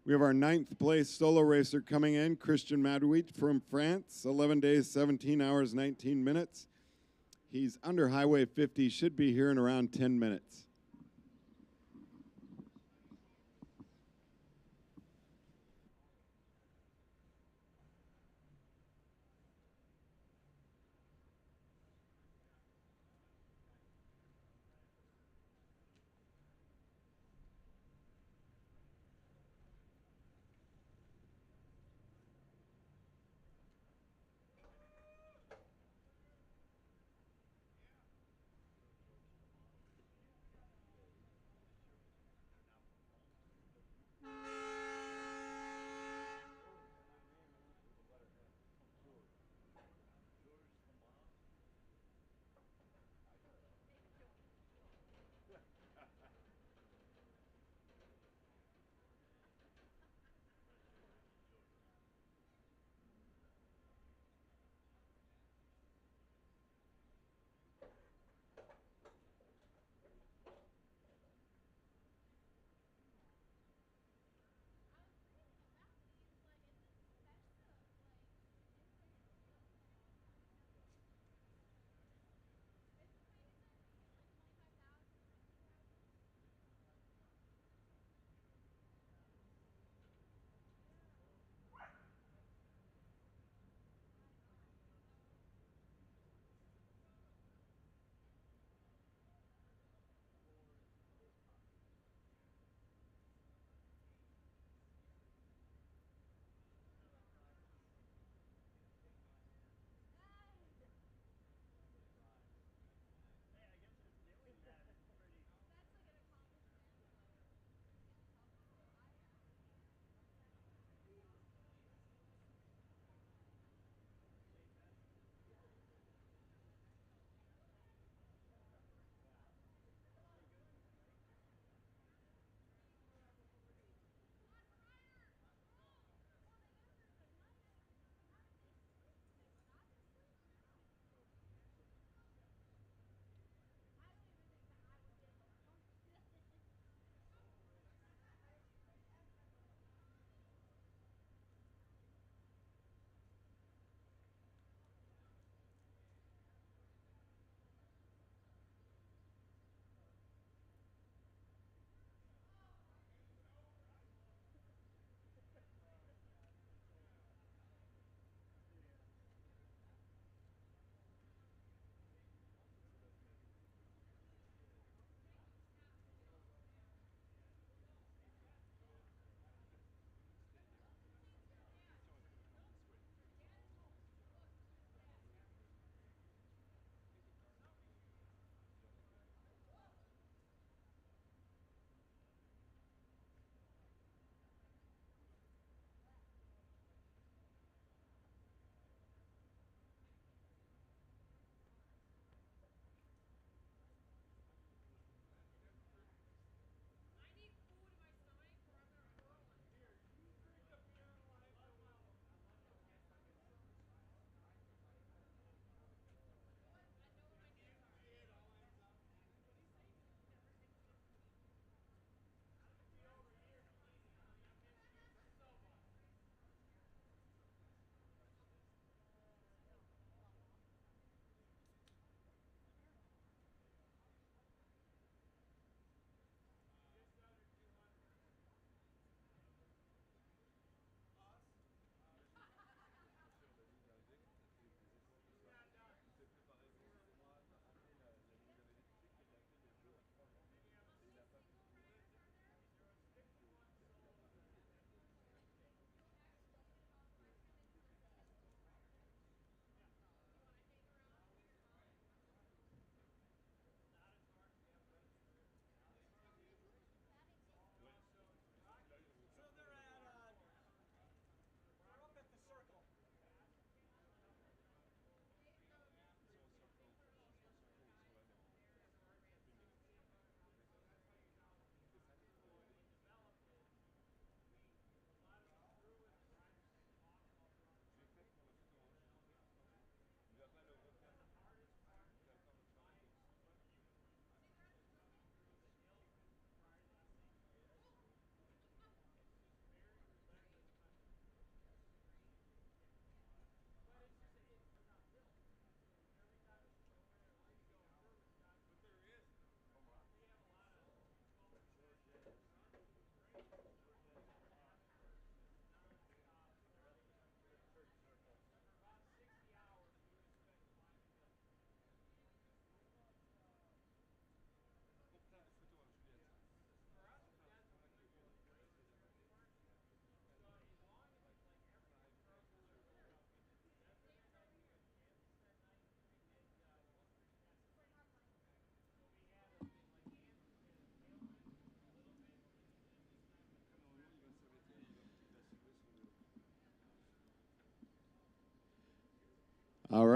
We have our 9th place solo racer coming in, Christian Mauduit from France, 11 days, 17 hours, 19 minutes. He's under Highway 50, should be here in around 10 minutes.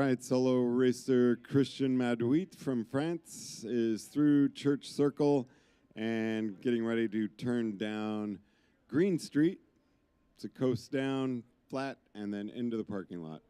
right, solo racer Christian Mauduit from France is through Church Circle and getting ready to turn down Green Street to coast down flat and then into the parking lot.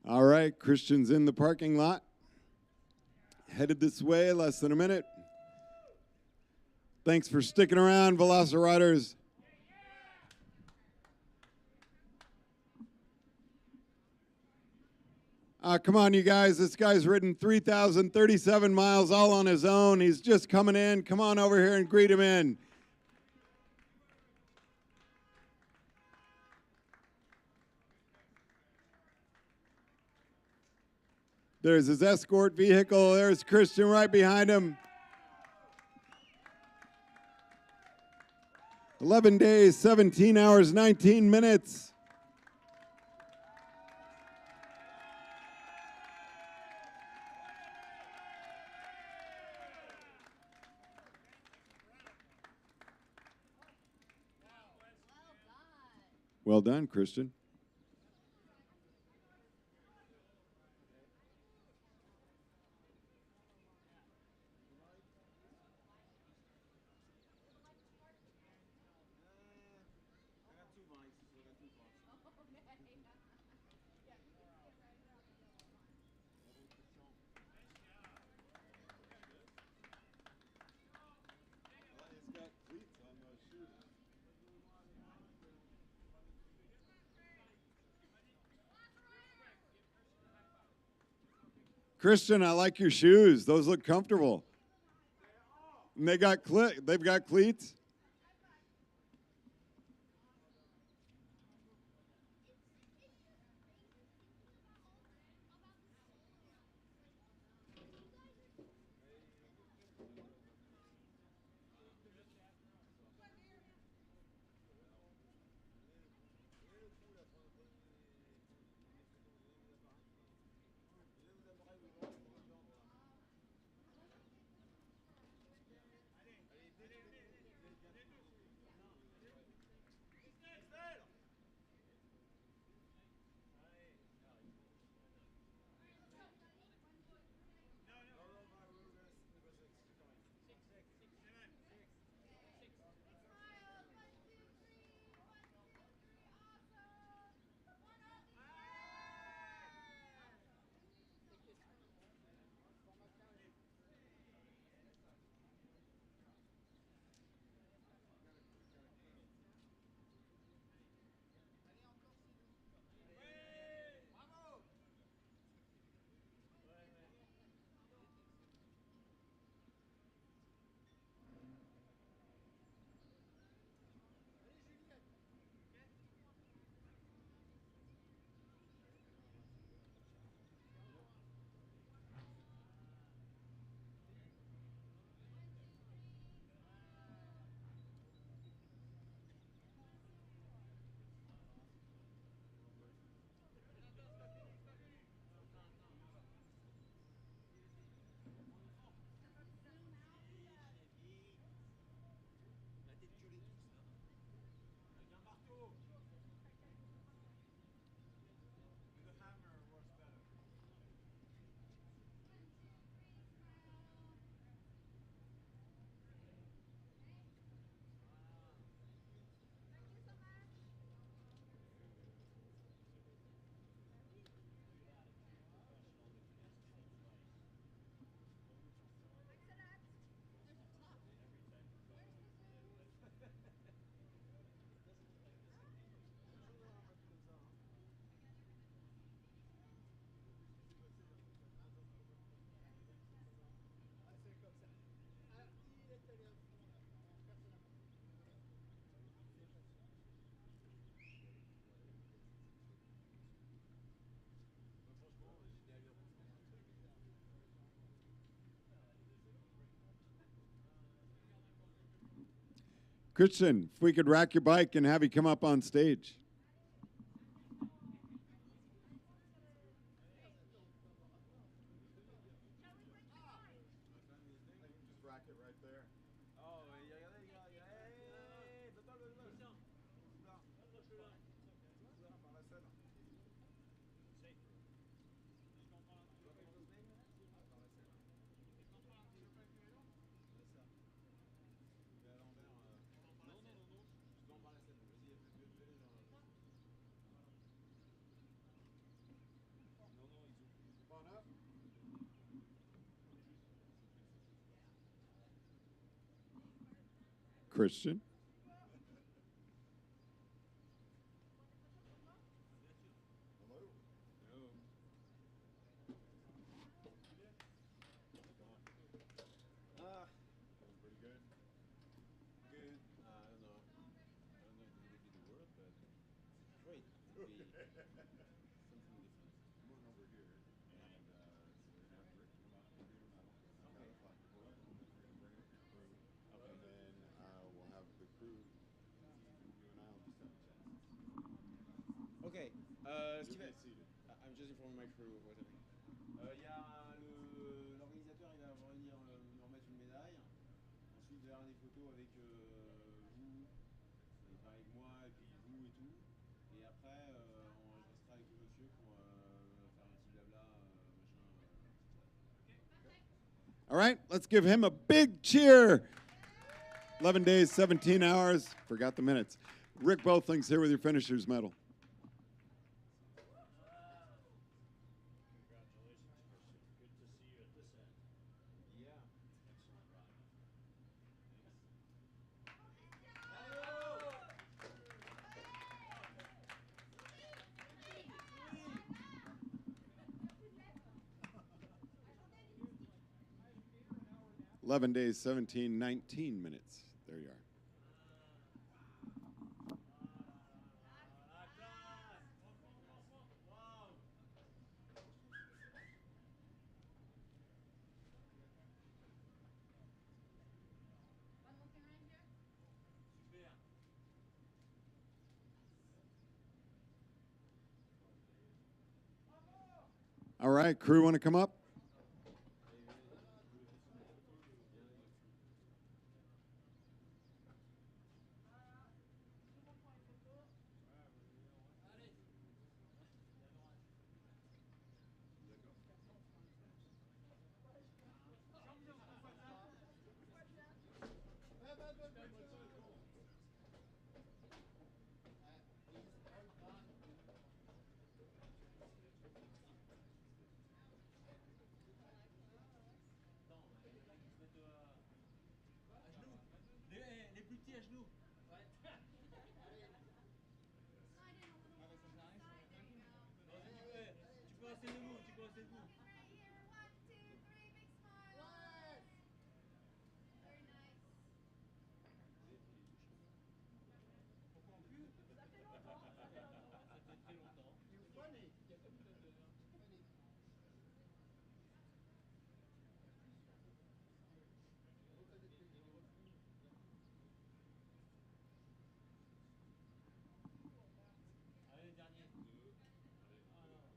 All right, Christian's in the parking lot. Headed this way, less than a minute. Thanks for sticking around, Velociriders. Come on, you guys. This guy's ridden 3,037 miles all on his own. He's just coming in. Come on over here and greet him in. There's his escort vehicle. There's Christian right behind him. 11 days, 17 hours, 19 minutes. Well done, Christian. Christian, I like your shoes. Those look comfortable. And they've got cleats. Christian, if we could rack your bike and have you come up on stage. Just rack it right there. Christian. Pretty good. Good. I don't know. I don't know if it would be the word, but great. It would be something different. Come on over here, and so we're gonna have Rick come up and do the metal. Okay. We're gonna bring up your crew. Okay. And then we'll have the crew. You and I will just have a chat. Okay. You'll be seated. I'm just informing my crew. Whatever. Il y a l'organisateur, il va venir nous remettre une médaille. Ensuite, il va y avoir des photos avec vous, et pareil que moi, et puis vous et tout. Et après, je resterai avec le monsieur pour faire un petit blabla, machin. All right, let's give him a big cheer. 11 days, 17 hours. Forgot the minutes. Rick Boethling's here with your finisher's medal. Christian. 11 days, 17, 19 minutes. There you are. All right, crew, want to come up? Les plus petits à genoux. Ouais. Tu peux rester debout, tu peux rester debout. Pourquoi on pue? Ça fait longtemps. Ça fait très longtemps. Funny. Allez, dernier.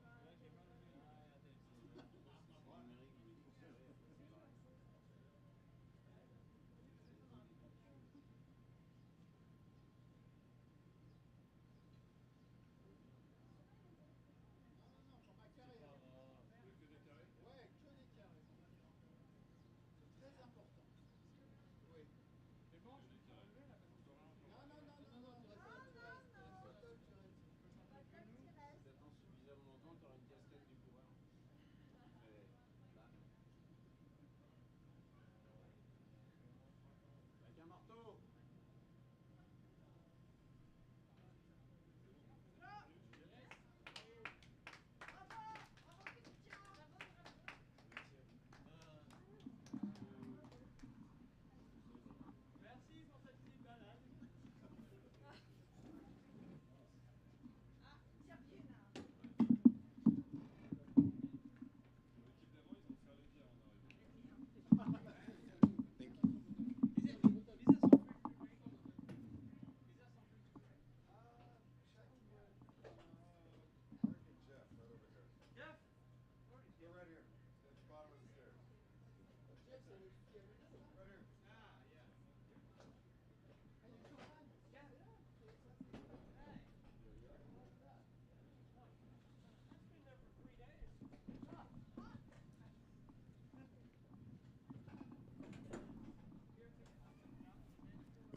Ah non, là j'ai mal au nez.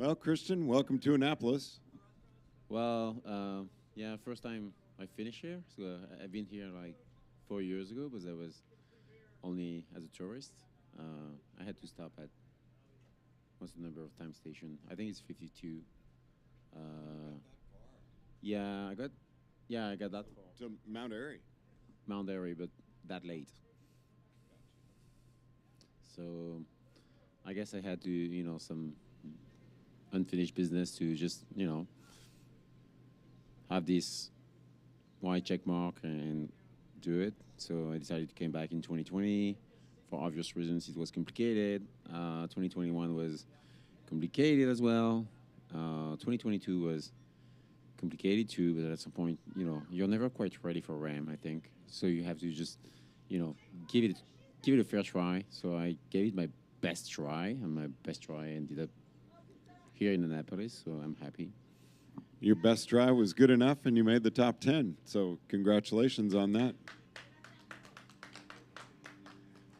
Well, Christian, welcome to Annapolis. Well, yeah, first time I finished here. So I've been here like 4 years ago, but I was only as a tourist. I had to stop at what's the number of time station? I think it's 52. Uh, yeah, I got that far. To Mount Airy. Mount Airy, but that late. So I guess I had to, some unfinished business to just, have this white check mark and do it. So I decided to come back in 2020. For obvious reasons, it was complicated. 2021 was complicated as well. 2022 was complicated too, but at some point, you're never quite ready for RAM, I think. So you have to just, give it a fair try. So I gave it my best try, and my best try ended up here in Annapolis, so I'm happy. Your best try was good enough, and you made the top 10. So congratulations on that.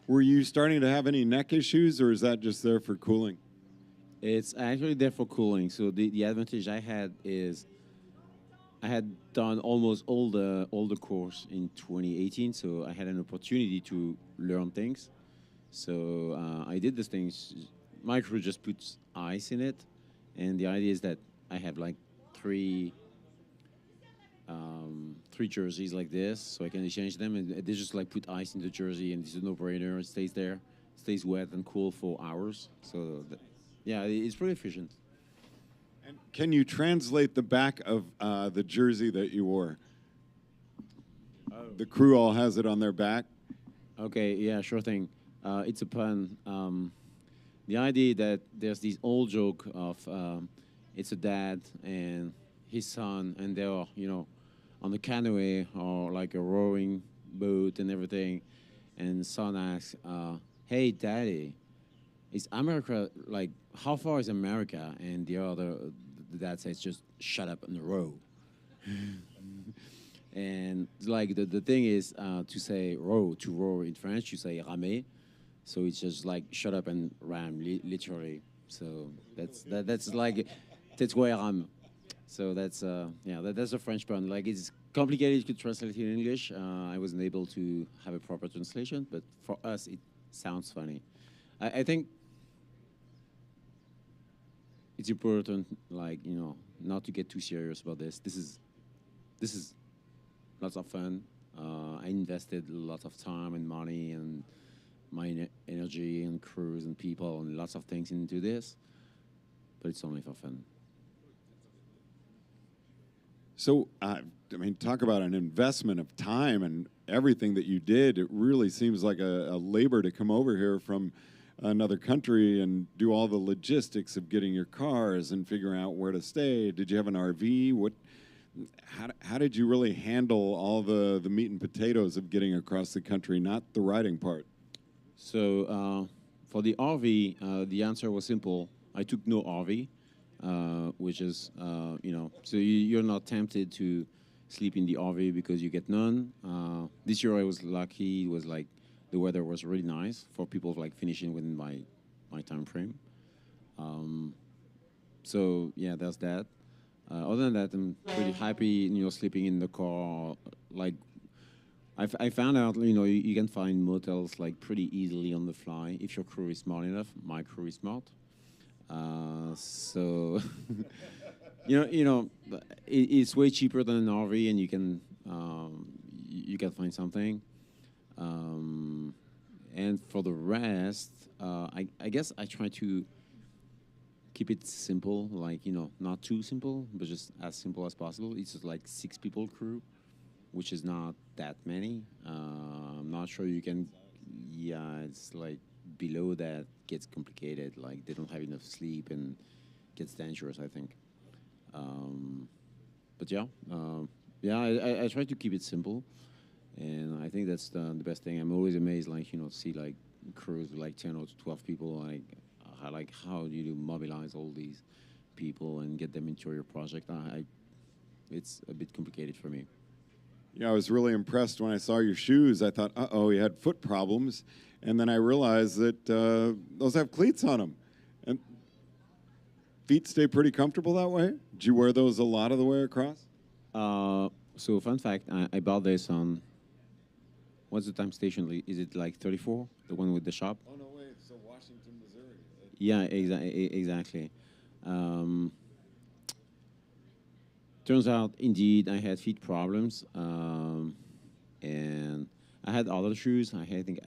Were you starting to have any neck issues, or is that just there for cooling? It's actually there for cooling. So the advantage I had is I had done almost all the course in 2018, so I had an opportunity to learn things. So I did these things. My crew just puts ice in it, and the idea is that I have like three jerseys like this, so I can exchange them, and they just like put ice in the jersey, and it's a no-brainer. It stays there, stays wet and cool for hours. So yeah, it's pretty efficient. And can you translate the back of the jersey that you wore? The crew all has it on their back. Okay, yeah, sure thing. It's a pun. The idea that there's this old joke of it's a dad and his son, and they're, on the canoe or like a rowing boat and everything. And son asks, hey, daddy, is America, like, how far is America? And the dad says, just shut up and row. And like the thing is to say to row in French, you say ramer. So it's just like shut up and ram, literally. So that's like tais-toi RAAM. So that's that's a French pun. Like it's complicated to translate in English. I wasn't able to have a proper translation, but for us it sounds funny. I think it's important, like not to get too serious about this. This is lots of fun. I invested lots of time and money and my energy and crews and people and lots of things into this, but it's only for fun. So, I mean, talk about an investment of time and everything that you did. It really seems like a labor to come over here from another country and do all the logistics of getting your cars and figuring out where to stay. Did you have an RV? How did you really handle all the meat and potatoes of getting across the country, not the riding part? So for the RV, the answer was simple. I took no RV, which is, so you're not tempted to sleep in the RV because you get none. This year I was lucky. It was like the weather was really nice for people like finishing within my time frame. So yeah, there's that. Other than that, I'm pretty happy, sleeping in the car. Like, I found out, you can find motels like pretty easily on the fly if your crew is smart enough. My crew is smart, so it's way cheaper than an RV, and you can find something. And for the rest, I guess I try to keep it simple, like, not too simple, but just as simple as possible. It's just like 6 people crew, which is not that many. I'm not sure you can, yeah, it's like below that gets complicated. Like they don't have enough sleep and gets dangerous, I think. But yeah, I try to keep it simple. And I think that's the best thing. I'm always amazed, like, see like crews with like 10 or 12 people, like how do you mobilize all these people and get them into your project? It's a bit complicated for me. Yeah, I was really impressed when I saw your shoes. I thought, uh-oh, you had foot problems. And then I realized that those have cleats on them. And feet stay pretty comfortable that way? Did you wear those a lot of the way across? So fun fact, I bought this on, what's the time station? Is it like 34? The one with the shop? Oh, no way. So Washington, Missouri. Yeah, exactly. Turns out, indeed, I had feet problems, and I had other shoes. I think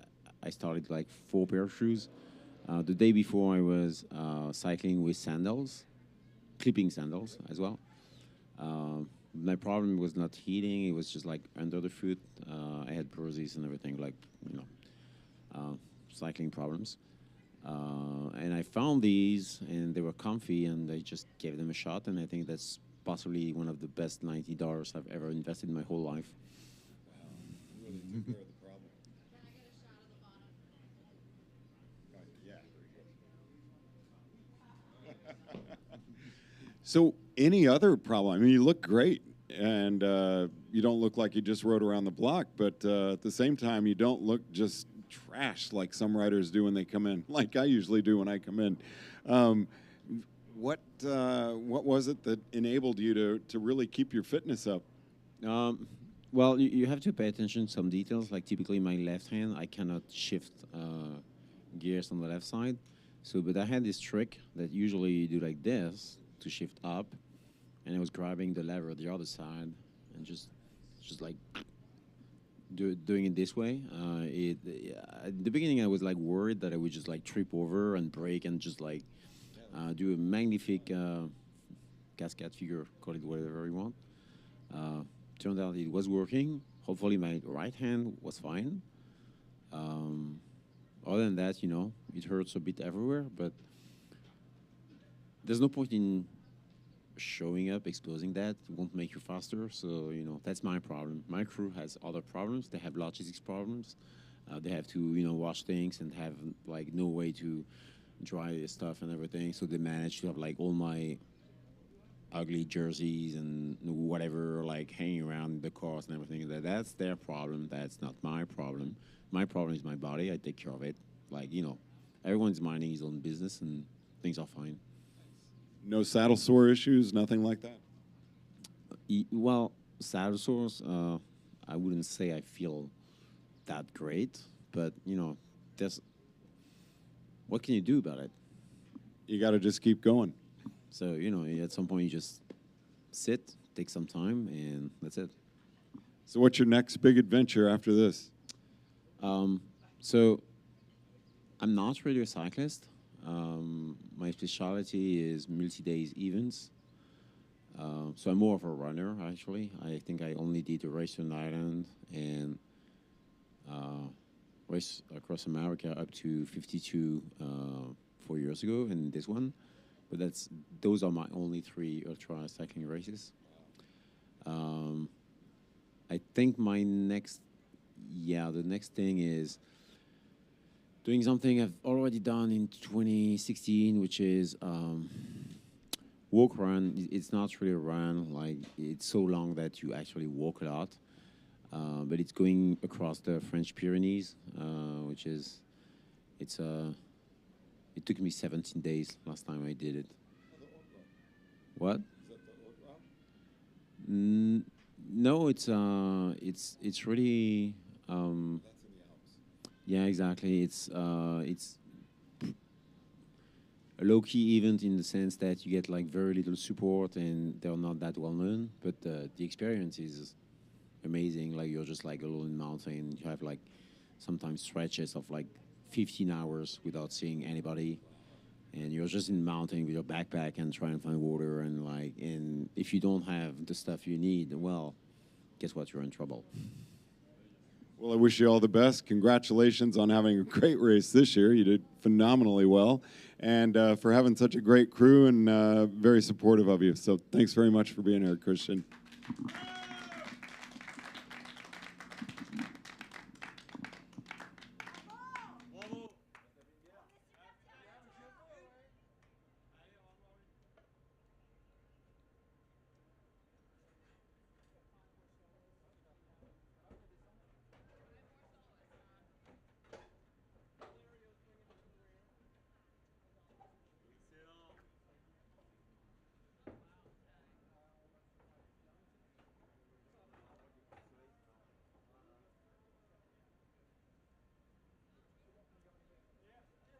I started like 4 pair of shoes. The day before, I was cycling with sandals, clipping sandals as well. My problem was not heating; it was just like under the foot. I had bruises and everything, like cycling problems. And I found these, and they were comfy, and I just gave them a shot. And I think that's possibly one of the best $90 I've ever invested in my whole life. Wow. You really took care of the problem. Can I get a shot of the bottom? Yeah. So, any other problem? I mean, you look great, and you don't look like you just rode around the block, but at the same time, you don't look just trash like some riders do when they come in, like I usually do when I come in. What was it that enabled you to really keep your fitness up? Well, you have to pay attention to some details. Like typically, my left hand, I cannot shift gears on the left side. So, but I had this trick that usually you do like this to shift up, and I was grabbing the lever the other side and just like doing it this way. At the beginning, I was like worried that I would just like trip over and break and just like do a magnifique cascade figure, call it whatever you want. Turned out it was working. Hopefully my right hand was fine. Other than that, it hurts a bit everywhere, but there's no point in showing up, exposing that. It won't make you faster. So, that's my problem. My crew has other problems. They have logistics problems. They have to, wash things and have like no way to dry stuff and everything. So they manage to have like all my ugly jerseys and whatever like hanging around the cars and everything. That's their problem. That's not my problem. My problem is my body. I take care of it. Like, everyone's minding his own business and things are fine. No saddle sore issues, nothing like that? Well, saddle sores, I wouldn't say I feel that great, but, there's, what can you do about it? You got to just keep going. So, at some point you just sit, take some time, and that's it. So what's your next big adventure after this? So I'm not really a cyclist. My specialty is multi-days events. So I'm more of a runner, actually. I think I only did a race on Ireland and race across America up to 52 4 years ago, and this one. But those are my only 3 ultra cycling races. I think the next thing is doing something I've already done in 2016, which is walk run. It's not really a run, like it's so long that you actually walk a lot. But it's going across the French Pyrenees, which is, it took me 17 days last time I did it. What? Is that the route? No, it's really. That's in the Alps. Yeah, exactly. It's a low-key event in the sense that you get like very little support and they're not that well known, but the experience is amazing. Like you're just like alone in the mountain. You have like sometimes stretches of like 15 hours without seeing anybody, and you're just in the mountain with your backpack and trying to find water, and if you don't have the stuff you need, well, guess what? You're in trouble. Well, I wish you all the best. Congratulations on having a great race this year. You did phenomenally well, and for having such a great crew and very supportive of you. So thanks very much for being here, Christian.